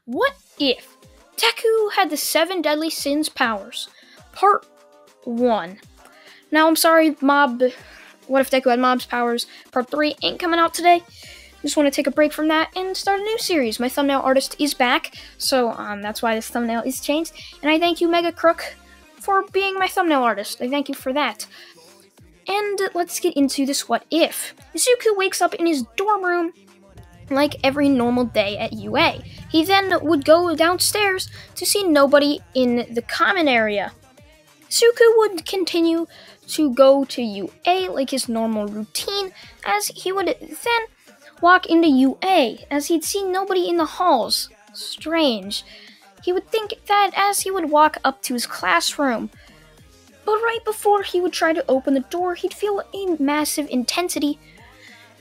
What if Deku had the 7 deadly sins powers? Part 1. Now, I'm sorry, Mob. What if Deku had Mob's powers? Part 3 ain't coming out today. Just want to take a break from that and start a new series. My thumbnail artist is back, so that's why this thumbnail is changed. And I thank you, Mega Crook, for being my thumbnail artist. I thank you for that. And let's get into this what if. Izuku wakes up in his dorm room like every normal day at UA. He then would go downstairs to see nobody in the common area. Izuku would continue to go to UA like his normal routine, as he would then walk into UA, as he'd see nobody in the halls. Strange. He would think that as he would walk up to his classroom. But right before he would try to open the door, he'd feel a massive intensity,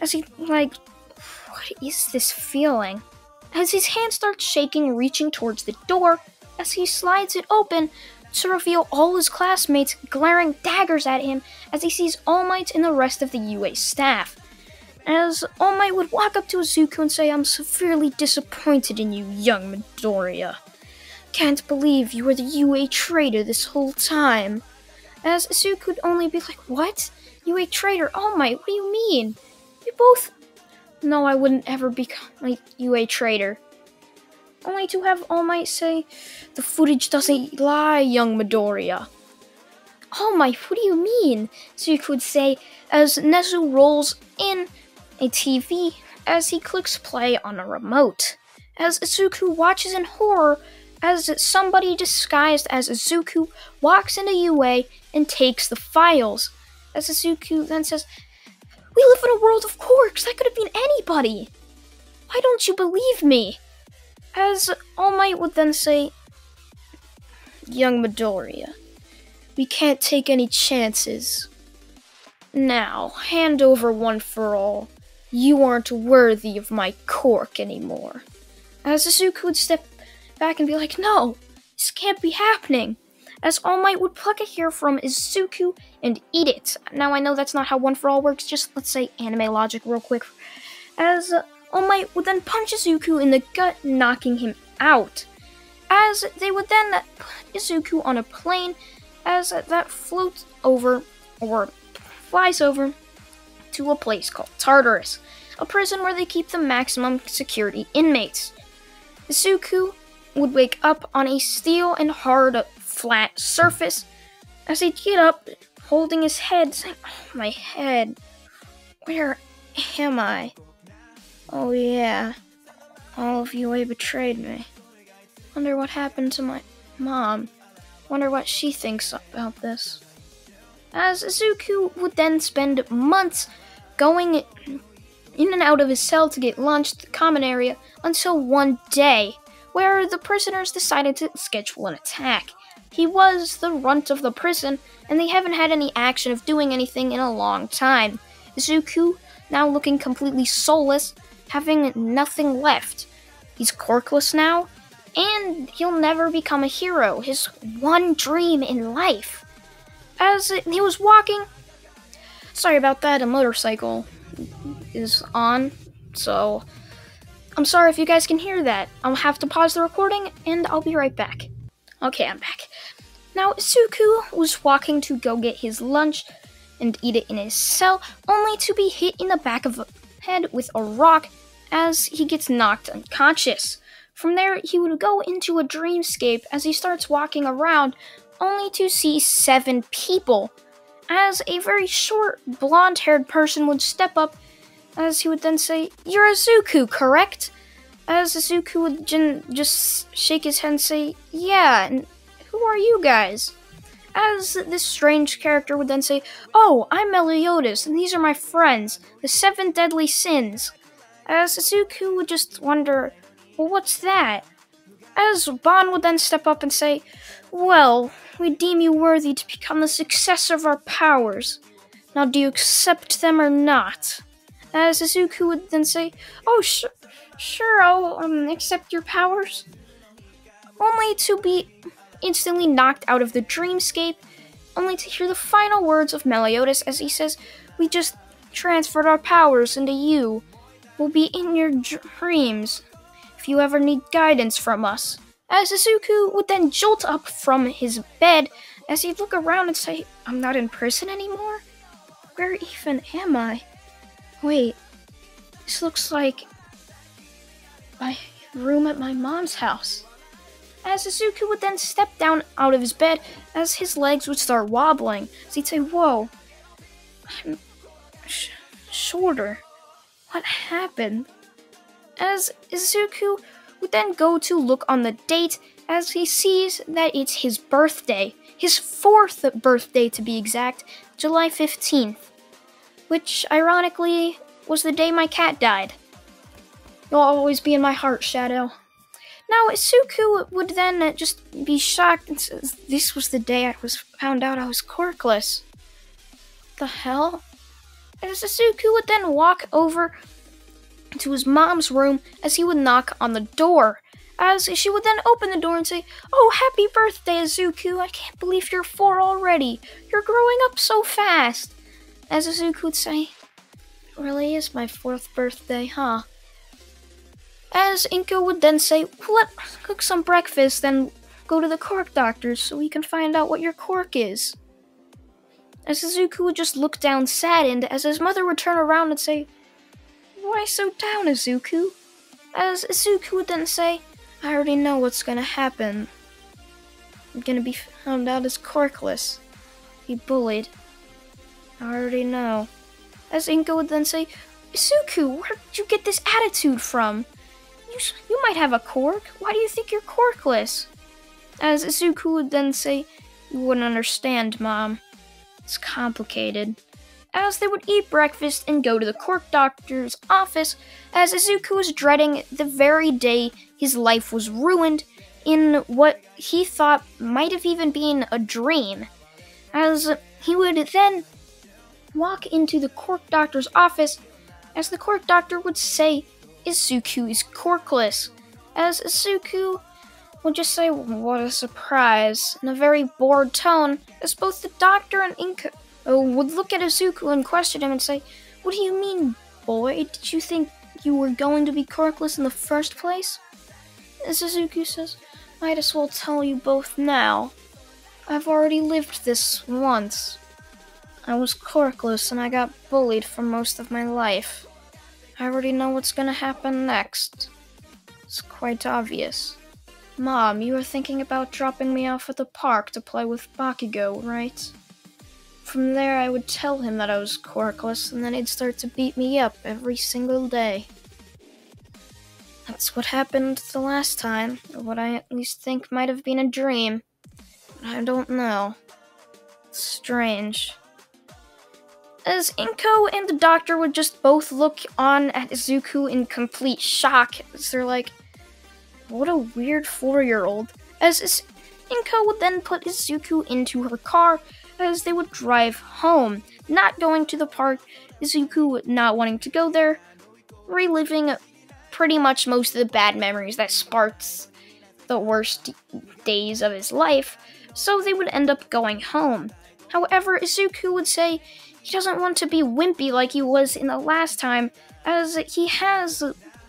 as he what is this feeling? As his hand starts shaking, reaching towards the door, as he slides it open to reveal all his classmates glaring daggers at him as he sees All Might and the rest of the UA staff. As All Might would walk up to Izuku and say, "I'm severely disappointed in you, young Midoriya. Can't believe you were the UA traitor this whole time." As Izuku would only be like, "What? UA traitor? All Might, what do you mean? You both..." "No, I wouldn't ever become a UA traitor." Only to have All Might say, "The footage doesn't lie, young Midoriya." "All Might, what do you mean?" Izuku would say as Nezu rolls in a TV as he clicks play on a remote. As Izuku watches in horror as somebody disguised as Izuku walks into UA and takes the files. As Izuku then says, "We live in a world of quirks, that could have been anybody. Why don't you believe me?" As All Might would then say, "Young Midoriya, we can't take any chances. Now, hand over one for all. You aren't worthy of my cork anymore." As Izuku would step back and be like, "No, this can't be happening." As All Might would pluck a hair from Izuku and eat it. Now, I know that's not how one for all works, just let's say anime logic real quick. As All Might would then punch Izuku in the gut, knocking him out. As they would then put Izuku on a plane, as that floats over, or flies over, to a place called Tartarus, a prison where they keep the maximum security inmates. Izuku would wake up on a steel and hard, flat surface, as he'd get up, holding his head, saying, "Oh, my head, where am I? Oh yeah, all of UA betrayed me. Wonder what happened to my mom. Wonder what she thinks about this." As Izuku would then spend months going in and out of his cell to get lunch to the common area until one day, where the prisoners decided to schedule an attack. He was the runt of the prison, and they haven't had any action of doing anything in a long time. Izuku, now looking completely soulless, having nothing left. He's corkless now, and he'll never become a hero, his one dream in life. As he was walking, sorry about that, a motorcycle is on, so I'm sorry if you guys can hear that. I'll have to pause the recording, and I'll be right back. Okay, I'm back. Now, Izuku was walking to go get his lunch and eat it in his cell, only to be hit in the back of the head with a rock as he gets knocked unconscious. From there, he would go into a dreamscape as he starts walking around, only to see 7 people, as a very short, blonde-haired person would step up, as he would then say, "You're Izuku, correct?" As Izuku would just shake his head and say, "Yeah, and who are you guys?" As this strange character would then say, "Oh, I'm Meliodas, and these are my friends, the 7 deadly sins." As Izuku would just wonder, "Well, what's that?" As Ban would then step up and say, "Well, we deem you worthy to become the successor of our powers. Now, do you accept them or not?" As Izuku would then say, "Oh, sure, I'll accept your powers." Only to be instantly knocked out of the dreamscape, only to hear the final words of Meliodas as he says, "We just transferred our powers into you. We'll be in your dreams. if you ever need guidance from us. As Izuku would then jolt up from his bed as he'd look around and say, I'm not in prison anymore? Where even am I? Wait, this looks like my room at my mom's house. As Izuku would then step down out of his bed as his legs would start wobbling. So he'd say, whoa, I'm shorter. What happened? As Izuku would then go to look on the date as he sees that it's his birthday. His 4th birthday to be exact, July 15th. Which, ironically, was the day my cat died. You'll always be in my heart, Shadow. Now, Izuku would then just be shocked and says, this was the day I found out I was quirkless. The hell? As Izuku would then walk over to his mom's room as he would knock on the door. As she would then open the door and say, oh, happy birthday, Izuku. I can't believe you're 4 already. You're growing up so fast. As Izuku would say, it really is my 4th birthday, huh? As Inko would then say, let's cook some breakfast, then go to the quirk doctor so we can find out what your quirk is. As Izuku would just look down saddened as his mother would turn around and say, why so down, Izuku? As Izuku would then say, I already know what's gonna happen. I'm gonna be found out as quirkless. Be bullied. I already know. As Inko would then say, Izuku, where did you get this attitude from? You might have a quirk. Why do you think you're quirkless? As Izuku would then say, you wouldn't understand, Mom. It's complicated. As they would eat breakfast and go to the quirk doctor's office, as Izuku was dreading the very day his life was ruined in what he thought might have even been a dream. As he would then walk into the quirk doctor's office, as the quirk doctor would say, Izuku is quirkless. As Izuku would just say, what a surprise, in a very bored tone, as both the doctor and Inko would look at Izuku and question him and say, what do you mean, boy? Did you think you were going to be quirkless in the first place? As Izuku says, might as well tell you both now. I've already lived this once. I was quirkless and I got bullied for most of my life. I already know what's gonna happen next. It's quite obvious. Mom, you were thinking about dropping me off at the park to play with Bakugo, right? From there, I would tell him that I was quirkless, and then he'd start to beat me up every single day. That's what happened the last time, or what I at least think might have been a dream. But I don't know. It's strange. As Inko and the doctor would just both look on at Izuku in complete shock, as they're like, what a weird 4-year-old. As Inko would then put Izuku into her car as they would drive home, not going to the park, Izuku not wanting to go there, reliving pretty much most of the bad memories that sparked the worst days of his life, so they would end up going home. However, Izuku would say he doesn't want to be wimpy like he was in the last time, as he has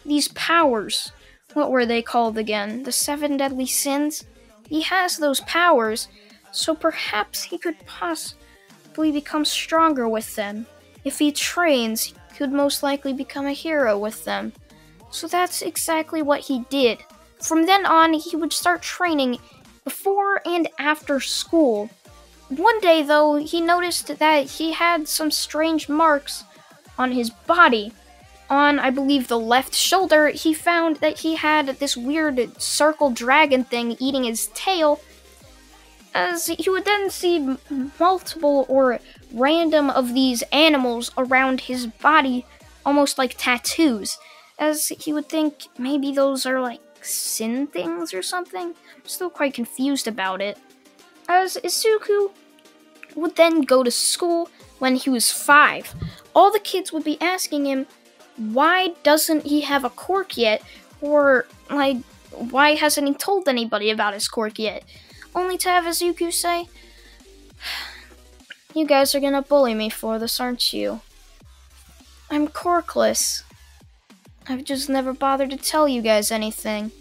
these powers. What were they called again? The 7 deadly sins? He has those powers, so perhaps he could possibly become stronger with them. If he trains, he could most likely become a hero with them. So that's exactly what he did. From then on, he would start training before and after school. One day, though, he noticed that he had some strange marks on his body. On, I believe, the left shoulder, he found that he had this weird circle dragon thing eating his tail, as he would then see multiple or random of these animals around his body, almost like tattoos, as he would think maybe those are like sin things or something. I'm still quite confused about it. As Izuku would then go to school when he was 5, all the kids would be asking him, why doesn't he have a quirk yet? Or, like, why hasn't he told anybody about his quirk yet? Only to have Izuku say, you guys are gonna bully me for this, aren't you? I'm quirkless. I've just never bothered to tell you guys anything.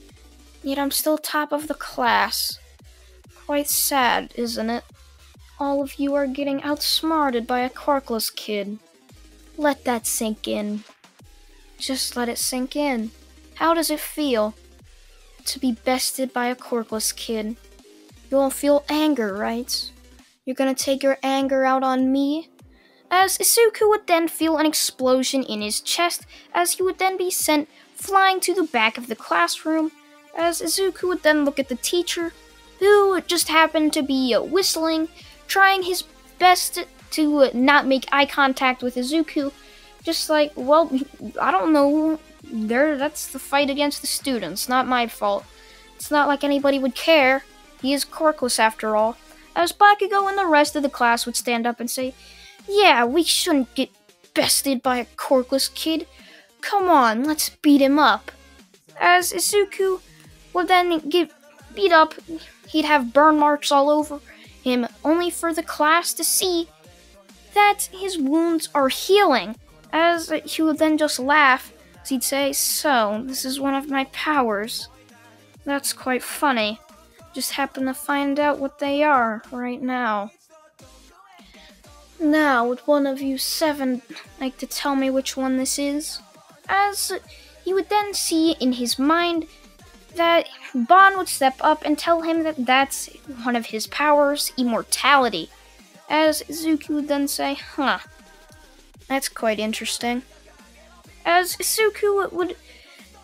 Yet I'm still top of the class. Quite sad, isn't it? All of you are getting outsmarted by a quirkless kid. Let that sink in. Just let it sink in. How does it feel to be bested by a quirkless kid? You'll feel anger, right? You're gonna take your anger out on me? As Izuku would then feel an explosion in his chest, as he would then be sent flying to the back of the classroom, as Izuku would then look at the teacher, who just happened to be whistling, trying his best to not make eye contact with Izuku, just like, well, I don't know, that's the fight against the students, not my fault. It's not like anybody would care. He is quirkless after all. As Bakugo and the rest of the class would stand up and say, yeah, we shouldn't get bested by a quirkless kid. Come on, let's beat him up. As Izuku would then get beat up, he'd have burn marks all over him, only for the class to see that his wounds are healing. As he would then just laugh, as he'd say, so, this is one of my powers. That's quite funny. Just happen to find out what they are right now. Now, would one of you 7 like to tell me which one this is? As he would then see in his mind that Bon would step up and tell him that that's one of his powers, Immortality. As Izuku would then say, huh, that's quite interesting. As Izuku would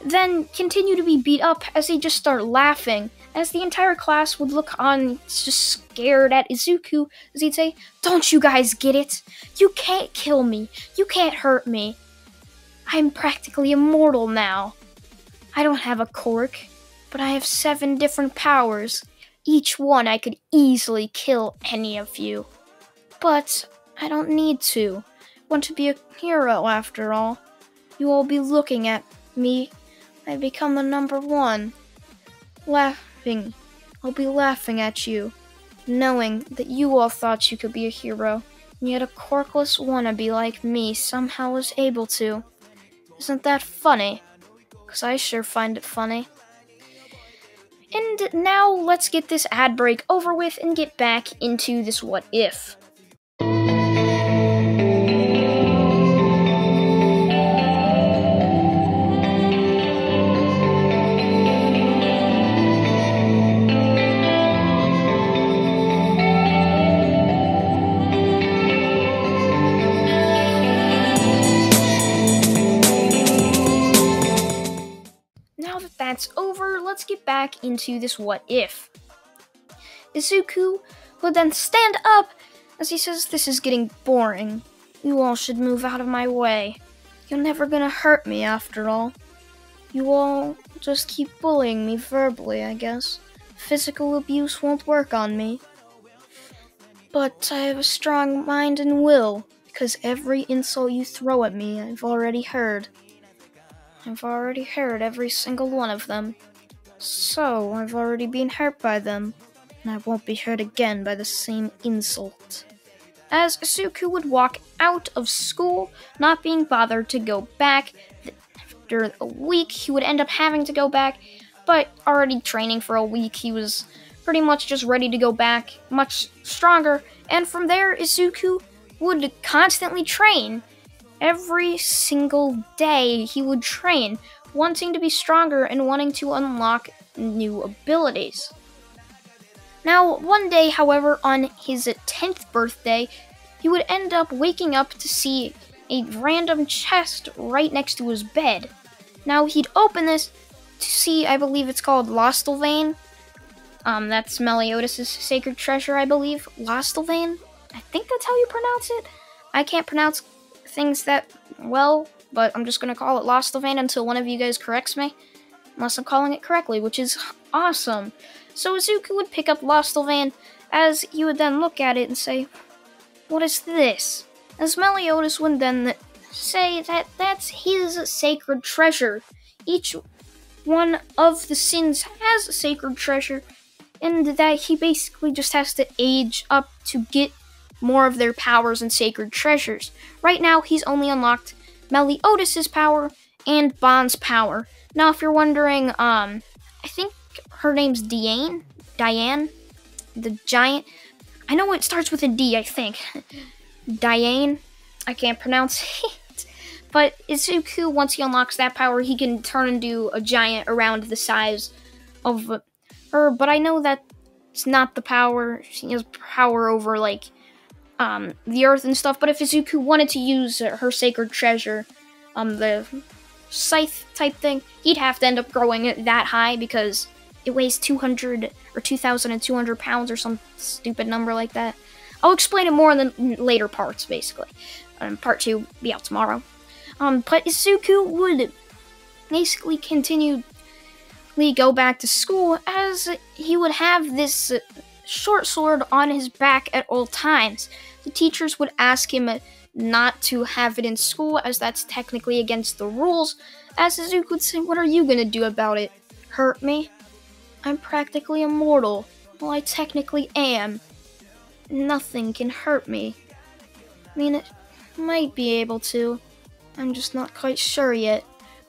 then continue to be beat up as he'd just start laughing, as the entire class would look on just scared at Izuku, as he'd say, don't you guys get it? You can't kill me. You can't hurt me. I'm practically immortal now. I don't have a quirk, but I have 7 different powers. Each one I could easily kill any of you. But I don't need to. I want to be a hero after all. You all be looking at me. I become the number 1. Laughing. I'll be laughing at you, knowing that you all thought you could be a hero, and yet a quirkless wannabe like me somehow was able to. Isn't that funny? 'Cause I sure find it funny. And now let's get this ad break over with and get back into this what if. Now that that's over, let's get back into this what if. Izuku would then stand up as he says, this is getting boring. You all should move out of my way. You're never gonna hurt me after all. You all just keep bullying me verbally, I guess. Physical abuse won't work on me. But I have a strong mind and will, because every insult you throw at me, I've already heard. I've already heard every single one of them. So, I've already been hurt by them, and I won't be hurt again by the same insult. As Izuku would walk out of school, not being bothered to go back, after a week he would end up having to go back, but already training for a week, he was pretty much just ready to go back, much stronger, and from there Izuku would constantly train. Every single day he would train, wanting to be stronger and wanting to unlock new abilities. Now, one day, however, on his 10th birthday, he would end up waking up to see a random chest right next to his bed. Now, he'd open this to see, I believe it's called Lostelvane. That's Meliodas' sacred treasure, I believe. Lostelvane? I think that's how you pronounce it. I can't pronounce things that well, but I'm just going to call it Lostelvane until one of you guys corrects me. Unless I'm calling it correctly, which is awesome. So Izuku would pick up Lostelvane as he would then look at it and say, what is this? As Meliodas would then say that that's his sacred treasure. Each one of the sins has a sacred treasure, and that he basically just has to age up to get more of their powers and sacred treasures. Right now, he's only unlocked Meliodas' power and Bond's power. Now, if you're wondering, I think her name's Diane, the giant. I know it starts with a D, I think. Diane, I can't pronounce it. But Izuku, once he unlocks that power, he can turn into a giant around the size of her. But I know that it's not the power. She has power over, like, the earth and stuff. But if Izuku wanted to use her sacred treasure, the scythe type thing, he'd have to end up growing it that high because it weighs 200 or 2,200 pounds or some stupid number like that. I'll explain it more in the later parts, basically. Part 2 will be out tomorrow. But Izuku would basically continually go back to school as he would have this short sword on his back at all times. The teachers would ask him not to have it in school as that's technically against the rules. As Izuku would say, "What are you gonna do about it? Hurt me? I'm practically immortal. Well, I technically am. Nothing can hurt me. I mean, it might be able to. I'm just not quite sure yet.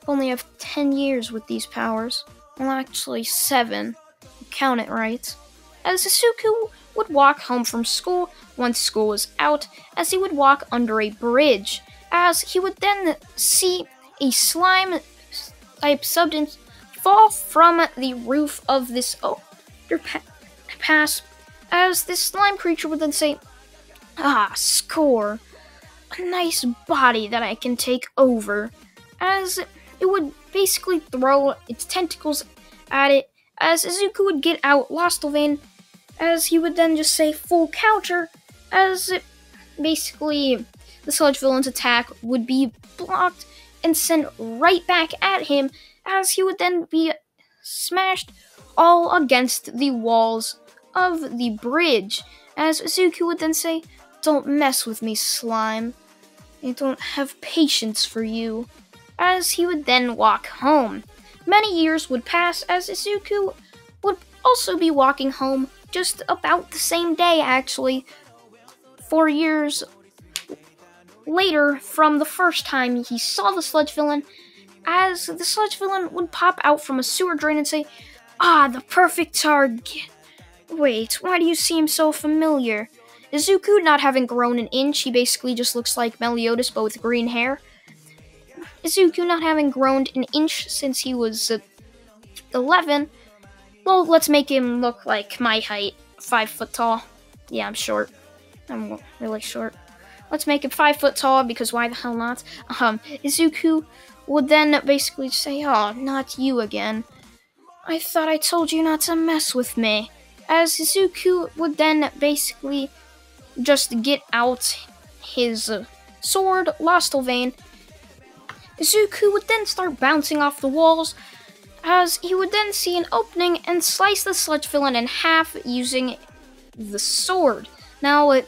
Only have 10 years with these powers. Well, actually 7. Count it right." As Izuku would walk home from school once school was out, as he would walk under a bridge, as he would then see a slime-type substance fall from the roof of this underpass, as this slime creature would then say, "Ah, score. A nice body that I can take over," as it would basically throw its tentacles at it, as Izuku would get out Lostelvane, as he would then just say full counter, as it basically the sludge villain's attack would be blocked and sent right back at him, as he would then be smashed all against the walls of the bridge, as Izuku would then say, "Don't mess with me, slime. I don't have patience for you," as he would then walk home. Many years would pass as Izuku would also be walking home just about the same day, actually, 4 years later from the first time he saw the sludge villain, as the sludge villain would pop out from a sewer drain and say, "Ah, the perfect target. Wait, why do you seem so familiar?" Izuku, not having grown an inch, he basically just looks like Meliodas but with green hair. Izuku, not having grown an inch since he was 11, well, let's make him look like my height, 5 foot tall. Yeah, I'm short. I'm really short. Let's make him 5 foot tall, because why the hell not? Izuku would then basically say, "Oh, not you again. I thought I told you not to mess with me." As Izuku would then basically just get out his sword, Lostelvane, Izuku would then start bouncing off the walls, as he would then see an opening and slice the sludge villain in half using the sword. Now,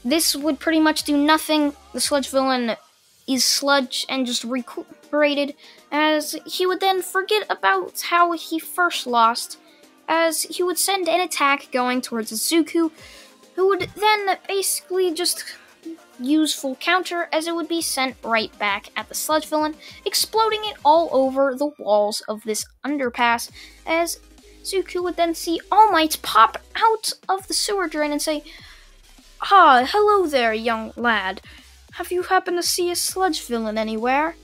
this would pretty much do nothing. The sludge villain is sludge and just recuperated, as he would then forget about how he first lost, as he would send an attack going towards Izuku, who would then basically just use full counter, as it would be sent right back at the sludge villain, exploding it all over the walls of this underpass, as Izuku would then see All Might pop out of the sewer drain and say, "Ah, hello there, young lad. Have you happened to see a sludge villain anywhere?"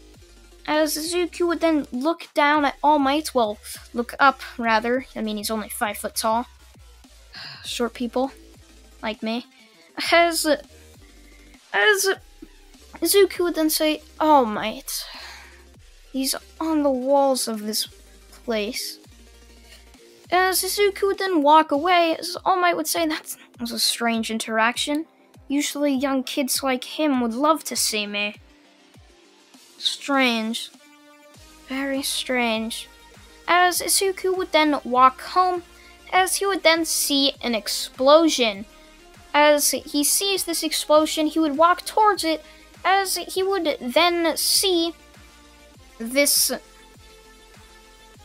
As Izuku would then look down at All Might, well, look up, rather. I mean, he's only 5 foot tall. Short people, like me. As Izuku would then say, "All Might, he's on the walls of this place." As Izuku would then walk away, as All Might would say, "That was a strange interaction. Usually young kids like him would love to see me. Strange. Very strange." As Izuku would then walk home, as he would then see an explosion. As he sees this explosion, he would walk towards it, as he would then see this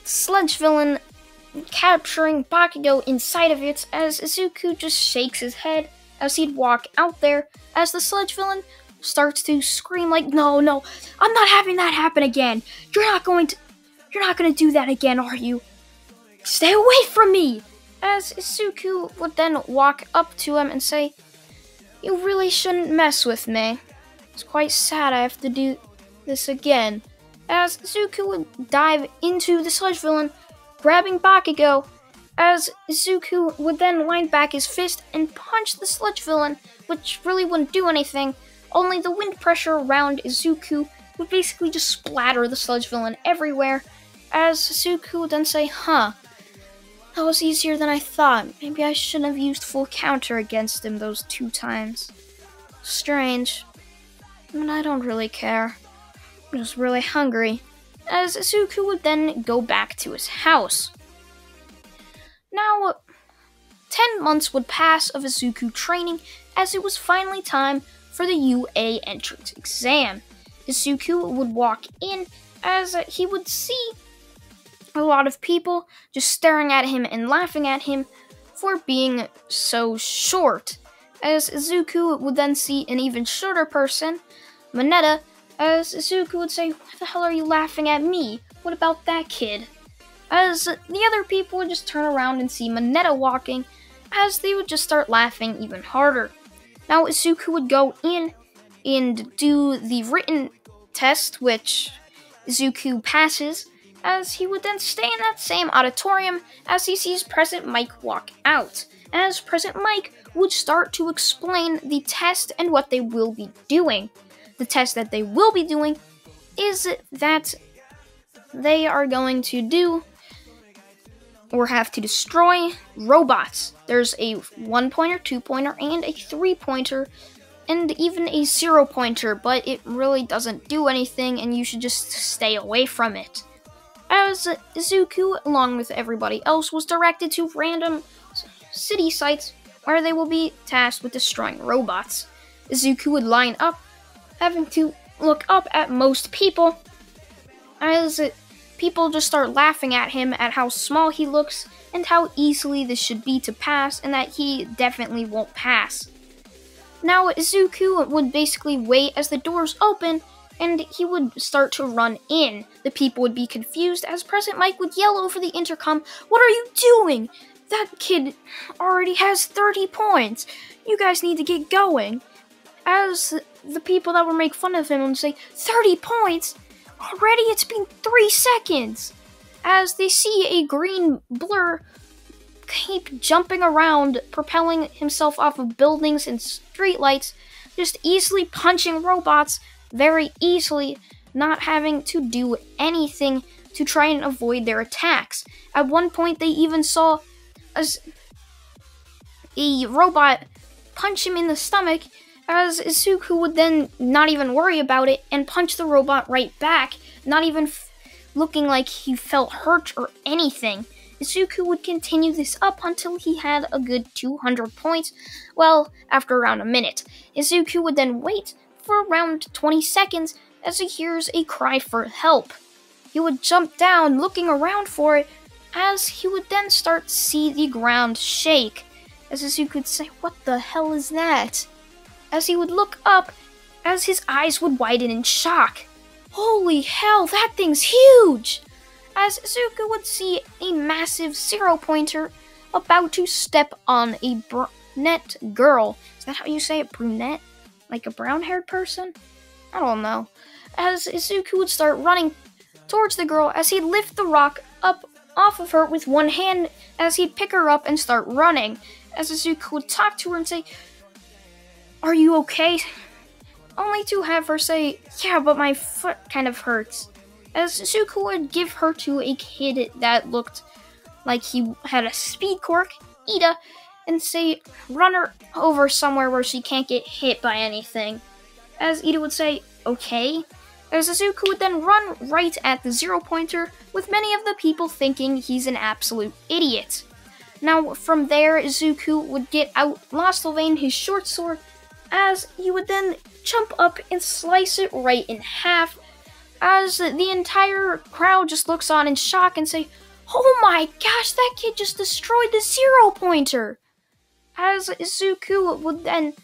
sludge villain capturing Bakugo inside of it, as Izuku just shakes his head as he'd walk out there, as the sludge villain starts to scream like, no, I'm not having that happen again. You're not going to do that again, are you? Stay away from me! As Izuku would then walk up to him and say, you really shouldn't mess with me. It's quite sad I have to do this again. As Izuku would dive into the sludge villain, grabbing Bakugo, as Izuku would then wind back his fist and punch the sludge villain, which really wouldn't do anything. Only the wind pressure around Izuku would basically just splatter the sludge villain everywhere, as Izuku would then say, that was easier than I thought. Maybe I shouldn't have used full counter against him those 2 times. Strange. But I don't really care. I'm just really hungry. As Izuku would then go back to his house. Now, 10 months would pass of Izuku training as it was finally time for the UA entrance exam. Izuku would walk in as he would see a lot of people just staring at him and laughing at him for being so short. As Izuku would then see an even shorter person, Mineta, as Izuku would say, "Why the hell are you laughing at me? What about that kid?" As the other people would just turn around and see Mineta walking, as they would just start laughing even harder. Now Izuku would go in and do the written test, which Izuku passes, as he would then stay in that same auditorium as he sees President Mike walk out. As President Mike would start to explain the test and what they will be doing. The test that they will be doing is that they are going to do or have to destroy robots. There's a 1-pointer, 2-pointer, and a 3-pointer, and even a 0-pointer, but it really doesn't do anything and you should just stay away from it. As Izuku, along with everybody else, was directed to random city sites where they will be tasked with destroying robots. Izuku would line up, having to look up at most people, as people just start laughing at him at how small he looks and how easily this should be to pass and that he definitely won't pass. Now Izuku would basically wait as the doors open and he would start to run in. The people would be confused as President Mike would yell over the intercom, "What are you doing? That kid already has 30 points. You guys need to get going." As the people that would make fun of him would say, 30 points? Already it's been 3 seconds. As they see a green blur keep jumping around, propelling himself off of buildings and streetlights, just easily punching robots very easily, not having to do anything to try and avoid their attacks. At one point, they even saw a robot punch him in the stomach, as Izuku would then not even worry about it and punch the robot right back, not even looking like he felt hurt or anything. Izuku would continue this up until he had a good 200 points, well, after around a minute. Izuku would then wait for around 20 seconds as he hears a cry for help. He would jump down, looking around for it, as he would then start to see the ground shake. As Izuku would say, "What the hell is that?" As he would look up, as his eyes would widen in shock. "Holy hell, that thing's huge!" As Izuku would see a massive 0-pointer about to step on a brunette girl. Is that how you say it, brunette? Like a brown-haired person? I don't know. As Izuku would start running towards the girl as he'd lift the rock up off of her with one hand as he'd pick her up and start running. As Izuku would talk to her and say, "Are you okay?" Only to have her say, "Yeah, but my foot kind of hurts." As Izuku would give her to a kid that looked like he had a speed quirk, Ida, and say, "Run her over somewhere where she can't get hit by anything." As Ida would say, "Okay." As Izuku would then run right at the 0-pointer, with many of the people thinking he's an absolute idiot. Now, from there, Izuku would get out Lost Sylvain, his short sword, as he would then jump up and slice it right in half, as the entire crowd just looks on in shock and say, "Oh my gosh, that kid just destroyed the 0-pointer!" As Izuku would then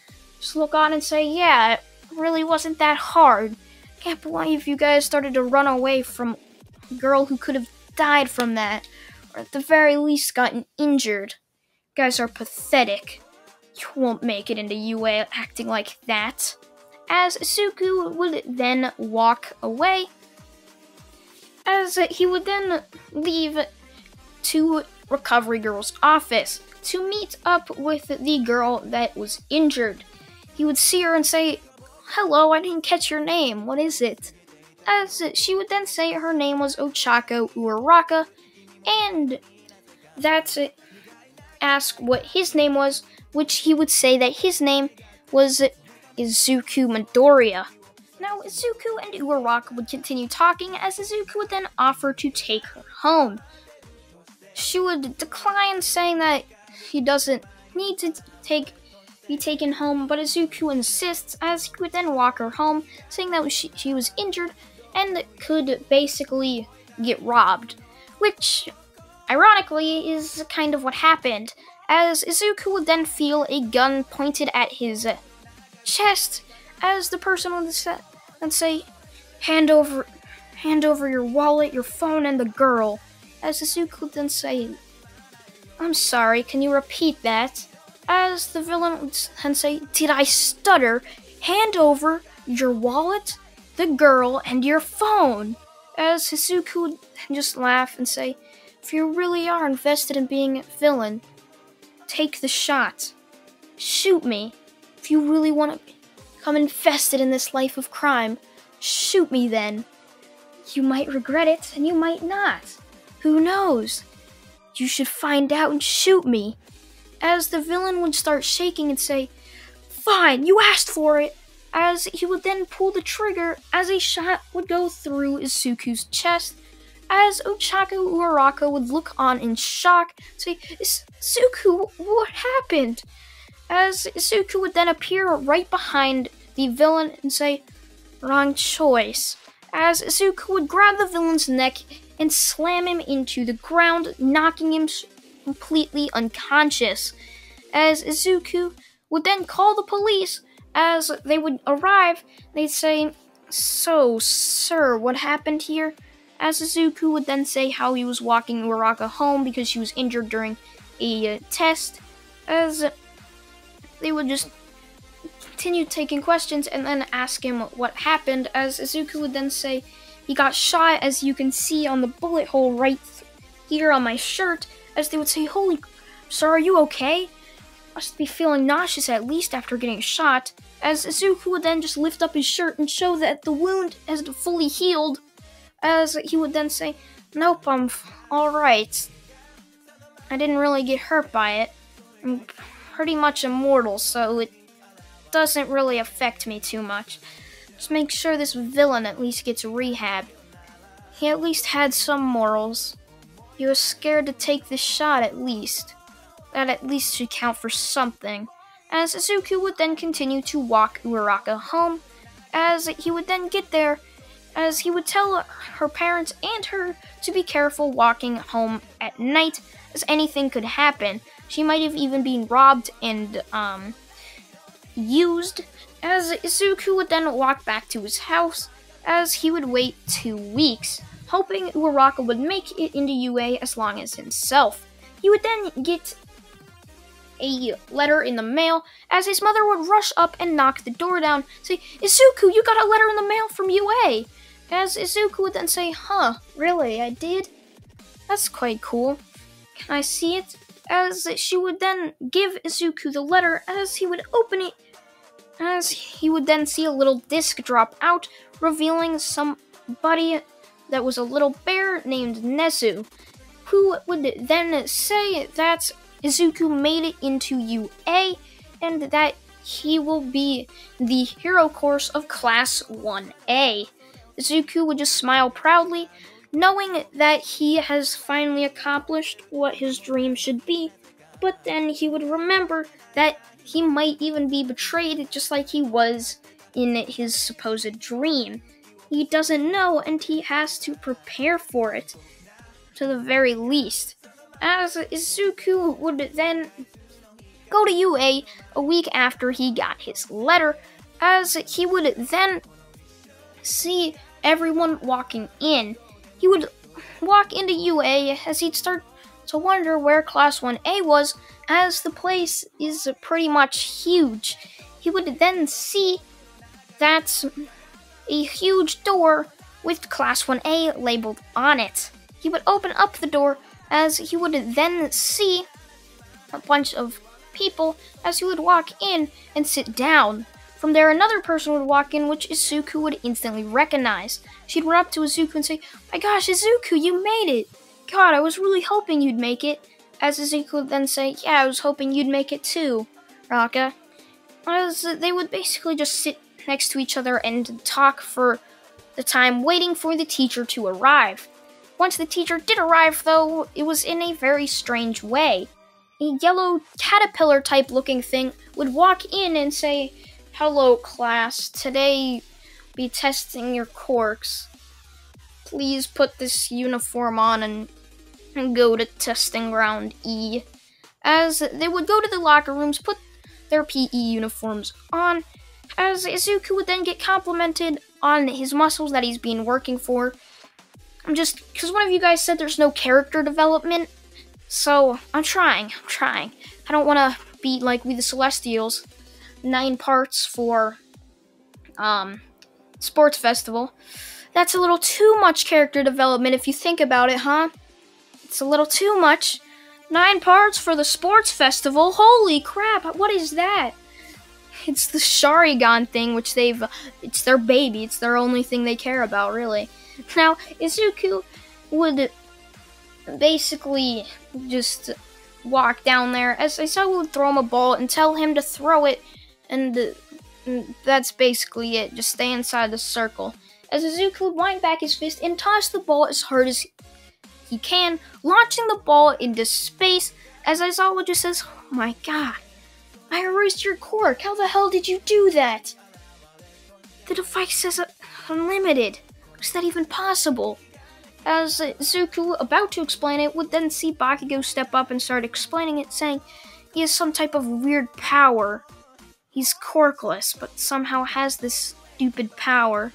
just look on and say, "Yeah, really wasn't that hard. Can't believe you guys started to run away from a girl who could have died from that, or at the very least gotten injured. You guys are pathetic. You won't make it into UA acting like that. As Izuku would then walk away, as he would then leave to Recovery Girl's office to meet up with the girl that was injured. He would see her and say, "Hello, I didn't catch your name. What is it?" As she would then say her name was Ochako Uraraka, and that's it. Ask what his name was, which he would say that his name was Izuku Midoriya. Now, Izuku and Uraraka would continue talking as Izuku would then offer to take her home. She would decline, saying that he doesn't need to be taken home, but Izuku insists as he would then walk her home, saying that she was injured and could basically get robbed, which ironically is kind of what happened, as Izuku would then feel a gun pointed at his chest, as the person would say, hand over your wallet, your phone, and the girl. As Izuku would then say, "I'm sorry, can you repeat that?" As the villain would then say, "Did I stutter? Hand over your wallet, the girl, and your phone." As Izuku would just laugh and say, "If you really are invested in being a villain, take the shot. Shoot me. If you really want to become invested in this life of crime, shoot me then. You might regret it, and you might not. Who knows? You should find out and shoot me." As the villain would start shaking and say, "Fine, you asked for it." As he would then pull the trigger as a shot would go through Izuku's chest, as Ochako Uraraka would look on in shock, say, "Izuku, what happened?" As Izuku would then appear right behind the villain and say, "Wrong choice." As Izuku would grab the villain's neck and slam him into the ground, knocking him completely unconscious. As Izuku would then call the police. As they would arrive, they'd say, "So, sir, what happened here?" As Izuku would then say how he was walking Uraraka home because she was injured during a test. As they would just continue taking questions and then ask him what happened. As Izuku would then say, "He got shot, as you can see on the bullet hole right here on my shirt." As they would say, "Holy, sir, are you okay? Must be feeling nauseous at least after getting shot." As Izuku would then just lift up his shirt and show that the wound has fully healed. As he would then say, "Nope, I'm alright. I didn't really get hurt by it. I'm pretty much immortal, so it doesn't really affect me too much. Just make sure this villain at least gets rehab. He at least had some morals. He was scared to take this shot at least. That at least should count for something." As Izuku would then continue to walk Uraraka home, as he would then get there, as he would tell her parents and her to be careful walking home at night, as anything could happen. She might have even been robbed and used. As Izuku would then walk back to his house, as he would wait 2 weeks, hoping Uraraka would make it into UA as long as himself. He would then get a letter in the mail, as his mother would rush up and knock the door down, say, "Izuku, you got a letter in the mail from UA." As Izuku would then say, "Huh, really, I did? That's quite cool. Can I see it?" As she would then give Izuku the letter, as he would open it, as he would then see a little disc drop out, revealing somebody that was a little bear named Nezu, who would then say that Izuku made it into UA, and that he will be the hero course of Class 1A. Izuku would just smile proudly, knowing that he has finally accomplished what his dream should be, but then he would remember that he might even be betrayed just like he was in his supposed dream. He doesn't know, and he has to prepare for it, to the very least. As Izuku would then go to UA a week after he got his letter, As he would then see everyone walking in. He would walk into UA as he'd start to wonder where Class 1A was, as the place is pretty much huge. He would then see that a huge door with Class 1A labeled on it. He would open up the door as he would then see a bunch of people as he would walk in and sit down. From there, another person would walk in, which Izuku would instantly recognize. She'd run up to Izuku and say, "My gosh, Izuku, you made it! God, I was really hoping you'd make it." As Izuku would then say, "Yeah, I was hoping you'd make it too, Raka." As they would basically just sit next to each other and talk for the time, waiting for the teacher to arrive. Once the teacher did arrive, though, it was in a very strange way. A yellow caterpillar-type looking thing would walk in and say, "Hello, class. Today, be testing your quirks. Please put this uniform on and go to testing ground E." As they would go to the locker rooms, put their PE uniforms on, as Izuku would then get complimented on his muscles that he's been working for. Because one of you guys said there's no character development, so I'm trying. I don't want to be like We the Celestials, 9 parts for sports festival. That's a little too much character development if you think about it, huh? It's a little too much. 9 parts for the sports festival? Holy crap, what is that? It's the Sharingan thing, which it's their baby. It's their only thing they care about, really. Now, Izuku would basically just walk down there, as Izuku would throw him a ball and tell him to throw it, and that's basically it. Just stay inside the circle. As Izuku would wind back his fist and toss the ball as hard as he can, launching the ball into space, as Izawa just says, "Oh my god, I erased your quirk. How the hell did you do that? The device says unlimited. Is that even possible?" As Izuku, about to explain it, would then see Bakugo step up and start explaining it, saying he has some type of weird power. He's quirkless, but somehow has this stupid power.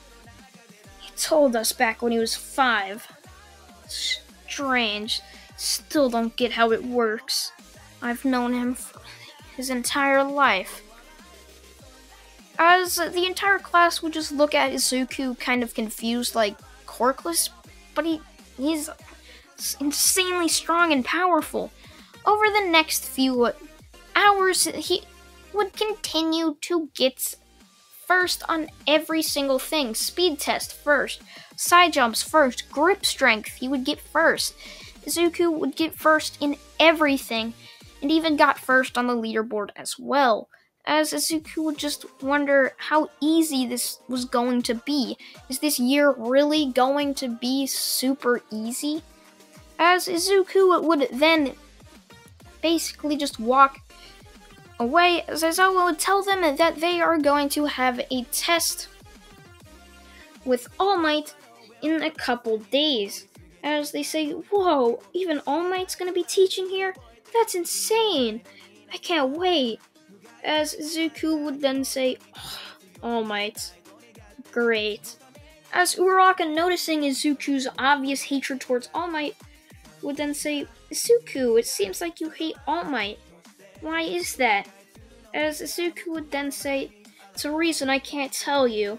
He told us back when he was 5. Strange. Still don't get how it works. I've known him for his entire life. As the entire class would just look at Izuku kind of confused, like, quirkless, but he's insanely strong and powerful. Over the next few hours, he would continue to get first on every single thing. Speed test first, side jumps first, grip strength he would get first. Izuku would get first in everything, and even got first on the leaderboard as well. As Izuku would just wonder how easy this was going to be. Is this year really going to be super easy? As Izuku would then basically just walk away, as Aizawa would tell them that they are going to have a test with All Might in a couple days. As they say, "Whoa, even All Might's gonna be teaching here? That's insane! I can't wait." As Izuku would then say, "Oh, All Might, great." As Uraraka, noticing Izuku's obvious hatred towards All Might, would then say, "Izuku, it seems like you hate All Might. Why is that?" As Izuku would then say, "It's a reason I can't tell you.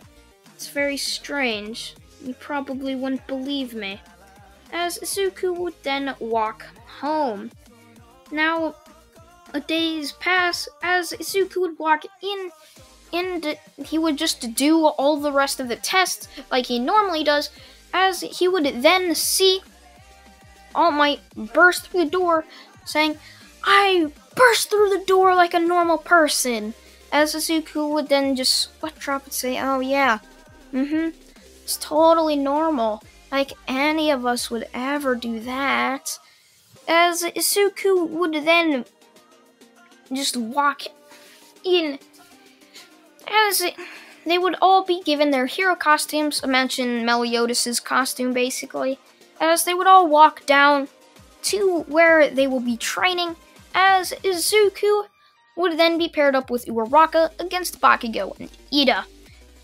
It's very strange. You probably wouldn't believe me." As Izuku would then walk home. Now, days pass as Izuku would walk in, and he would just do all the rest of the tests like he normally does, as he would then see All Might burst through the door, saying, "I burst through the door like a normal person." As Izuku would then just sweat drop and say, "Oh yeah, it's totally normal. Like any of us would ever do that." As Izuku would then just walk in, as they would all be given their hero costumes. I mentioned Meliodas' costume, basically. As they would all walk down to where they will be training, as Izuku would then be paired up with Uraraka against Bakugo and Ida.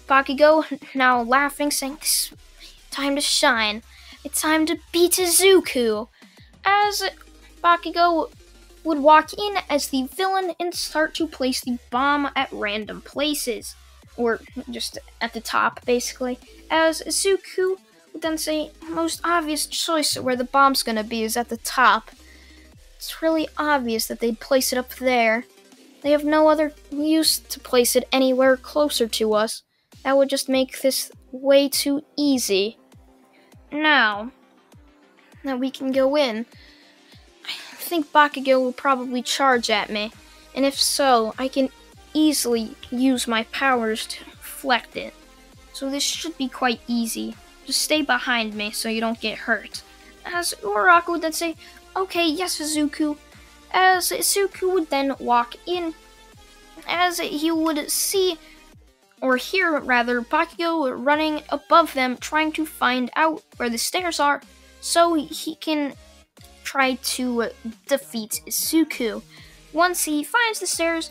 Bakugo now laughing, saying, "It's time to shine. It's time to beat Izuku." As Bakugo would walk in as the villain and start to place the bomb at random places, or just at the top, basically. As Izuku would then say, "Most obvious choice where the bomb's gonna be is at the top. It's really obvious that they'd place it up there. They have no other use to place it anywhere closer to us. That would just make this way too easy. Now that we can go in, I think Bakugo will probably charge at me, and if so, I can easily use my powers to deflect it. So this should be quite easy. Just stay behind me so you don't get hurt." As Uraraka would then say, "Okay, yes, Izuku." As Izuku would then walk in, as he would see, or hear rather, Bakugo running above them, trying to find out where the stairs are so he can try to defeat Izuku. Once he finds the stairs,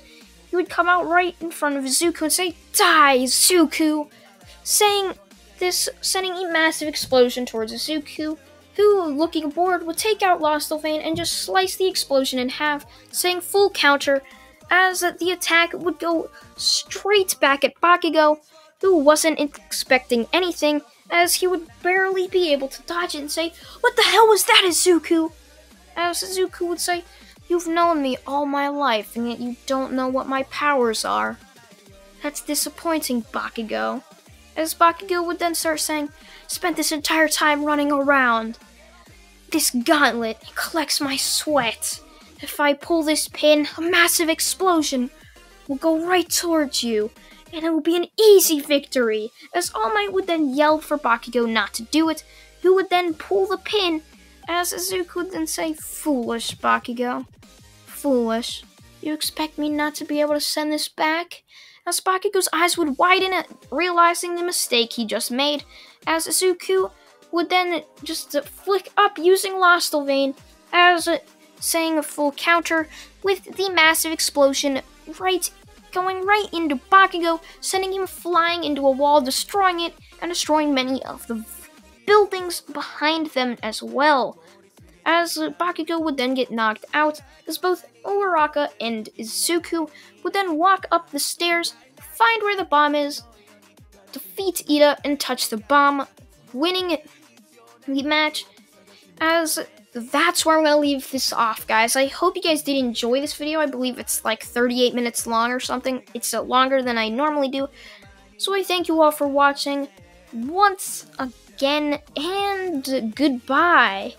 he would come out right in front of Izuku and say, "Die, Izuku!" Saying this, sending a massive explosion towards Izuku, who, looking bored, would take out Lostelvane and just slice the explosion in half, saying full counter, as the attack would go straight back at Bakugo, who wasn't expecting anything, as he would barely be able to dodge it and say, "What the hell was that, Izuku?" As Izuku would say, "You've known me all my life, and yet you don't know what my powers are. That's disappointing, Bakugo." As Bakugo would then start saying, "Spent this entire time running around. This gauntlet collects my sweat. If I pull this pin, a massive explosion will go right towards you, and it will be an easy victory." As All Might would then yell for Bakugo not to do it, who would then pull the pin, as Izuku would then say, "Foolish, Bakugo. Foolish. You expect me not to be able to send this back?" As Bakugo's eyes would widen at realizing the mistake he just made, as Izuku would then just flick up using Lostelvane, as saying a full counter with the massive explosion going right into Bakugo, sending him flying into a wall, destroying it, and destroying many of the buildings behind them as well. As Bakugo would then get knocked out, as both Uraraka and Izuku would then walk up the stairs, find where the bomb is, defeat Ida, and touch the bomb, winning the match. As that's where I'm going to leave this off, guys. I hope you guys did enjoy this video. I believe it's like 38 minutes long or something. It's longer than I normally do. So I thank you all for watching once again, and goodbye.